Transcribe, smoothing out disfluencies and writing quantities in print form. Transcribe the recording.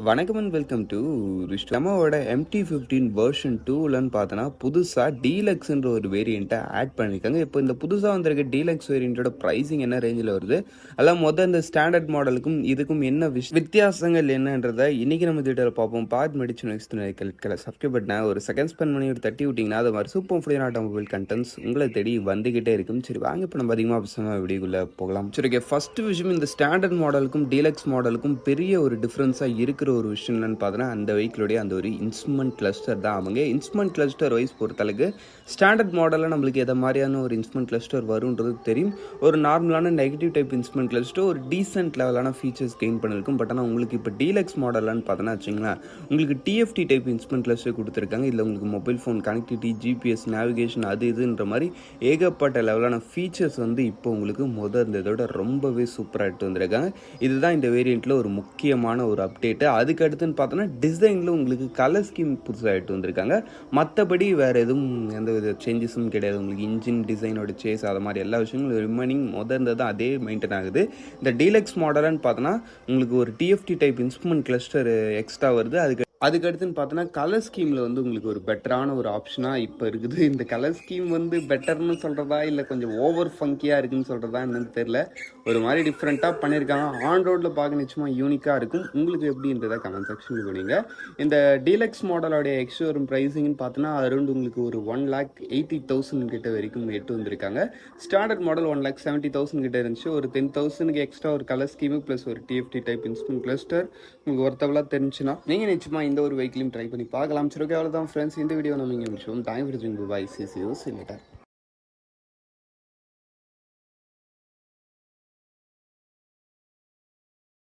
வணக்கம் and welcome to நம்மளோட MT-15 version 2லன்னு பார்த்தோன்னா புதுசாக டீலக்ஸ்ன்ற ஒரு வேரியண்ட்டை ஆட் பண்ணியிருக்காங்க. இப்போ இந்த புதுசாக வந்திருக்க டீலக்ஸ் வேரியண்ட்டோட ப்ரைஸிங் என்ன ரேஞ்சில் வருது, அதெல்லாம் இந்த ஸ்டாண்டர்ட் மாடலுக்கும் இதுக்கும் என்ன வித்தியாசங்கள் என்னன்றதை இன்றைக்கி நம்ம டீட்டெயில் பார்ப்போம். பார்ட் மெடிச்சு நெக்ஸ்ட் சப்ஸ்கிரைப் பண்ண ஒரு செகண்ட் ஸ்பெண்ட் பண்ணி ஒரு தட்டி விட்டிங்கன்னா அது மாதிரி சூப்பர் ஃப்ரீ ஆட்டோமொபைல் கண்டென்ட்ஸ் உங்களை தேடி வந்துக்கிட்டே இருக்கும். சரி வாங்க இப்போ நம்ம அதிகமாக பசங்க வீடியோக்குள்ளே போகலாம். சரி ஓகே, ஃபஸ்ட்டு விஷயம் இந்த ஸ்டாண்டர்ட் மாடலுக்கும் டீலக்ஸ் மாடலுக்கும் பெரிய ஒரு டிஃப்ரென்ஸாக இருக்கிற ஒரு விஷயம் என்னன்னு பார்த்தோன்னா அந்த வெஹிக்கிளுடைய அந்த ஒரு இன்ஸ்ட்ருமெண்ட் கிளஸ்டர் தான். அவங்க இன்ஸ்ட்ருமெண்ட் கிளஸ்டர் வைஸ் பொறுத்தளவுக்கு ஸ்டாண்டர்ட் மாடலில் நம்மளுக்கு எதை மாதிரியான ஒரு இன்ஸ்ட்ருமெண்ட் கிளஸ்டர் வரும்ன்றது தெரியும். ஒரு நார்மலான நெகட்டிவ் டைப் இன்ஸ்ட்ருமெண்ட் கிளஸ்டர் ஒரு டீசென்ட் லெவலான ஃபீச்சர்ஸ் கெயின் பண்ணிருக்கும். பட் ஆனால் உங்களுக்கு இப்போ டீலக்ஸ் மாடலான்னு பார்த்தோன்னா வச்சுங்களேன், உங்களுக்கு TFT டைப் இன்ஸ்ட்ருமெண்ட் கிளஸ்டர் கொடுத்துருக்காங்க. இதில் உங்களுக்கு mobile phone connectivity, GPS, navigation அது இதுன்ற மாதிரி ஏகப்பட்ட லெவலான ஃபீச்சர்ஸ் இப்போ உங்களுக்கு இருந்ததோட ரொம்பவே சூப்பராக எடுத்து வந்திருக்காங்க. இதுதான் இந்த வேரியண்ட்டில் ஒரு முக்கியமான ஒரு அப்டேட்டு. அதுக்கு அடுத்துன்னு பார்த்தோன்னா டிசைனில் உங்களுக்கு கலர் ஸ்கீம் புதுசாக எடுத்து வந்திருக்காங்க. மற்றபடி வேறு எதுவும் எந்த வித சேஞ்சஸும் கிடையாது. உங்களுக்கு இன்ஜின் டிசைனோட சேஸ் அது மாதிரி எல்லா விஷயங்களும் ரிமைனிங் இருந்தது அதே மெயின்டைன் ஆகுது. இந்த டீலக்ஸ் மாடல்னு பார்த்தோன்னா உங்களுக்கு ஒரு TFT type instrument cluster extra வருது. அதுக்கடுத்துன்னு பார்த்தோன்னா கலர் ஸ்கீமில் உங்களுக்கு ஒரு பெட்டரான ஒரு ஆப்ஷனாக இப்போ இருக்குது. இந்த கலர் ஸ்கீம் பெட்டர்னு சொல்கிறதா இல்லை கொஞ்சம் ஓவர் ஃபங்கியாக இருக்குன்னு சொல்கிறதா என்னன்னு தெரில. ஒரு மாதிரி டிஃப்ரெண்ட்டாக பண்ணியிருக்காங்க. ஆன் ரோடில் பார்க்க நிச்சயமாக யூனிக்காக இருக்கும். உங்களுக்கு எப்படின்றத கமெண்ட் செக்ஷனில் கொடுங்க. இந்த டீலக்ஸ் மாடலோடைய எக்ஸ்ஷோரூம் ப்ரைஸிங்னு பார்த்தோன்னா அரௌண்ட் உங்களுக்கு ஒரு 1,80,000 கிட்ட வரைக்கும் எட்டு வந்திருக்காங்க. ஸ்டாண்டர்ட் மாடல் 1,70,000 கிட்ட இருந்துச்சு. ஒரு 10,000 எக்ஸ்ட்ரா ஒரு கலர் ஸ்கீமு ப்ளஸ் ஒரு TFT டைப் இன்ஸ்ட்ருமெண்ட் கிளஸ்டர் உங்களுக்கு ஒருத்தவளாக தெரிஞ்சுன்னா நீங்கள் நிச்சயமாக இந்த ஒரு வெஹிக்கிளையும் ட்ரை பண்ணி பார்க்கலாம். சரி ஓகே, அவ்வளோதான் ஃப்ரெண்ட்ஸ், இந்த வீடியோ நம்ம இங்கே முடிச்சோம். தேங்க்ஸ் ஃபார் வாட்சிங். Bye, see you later.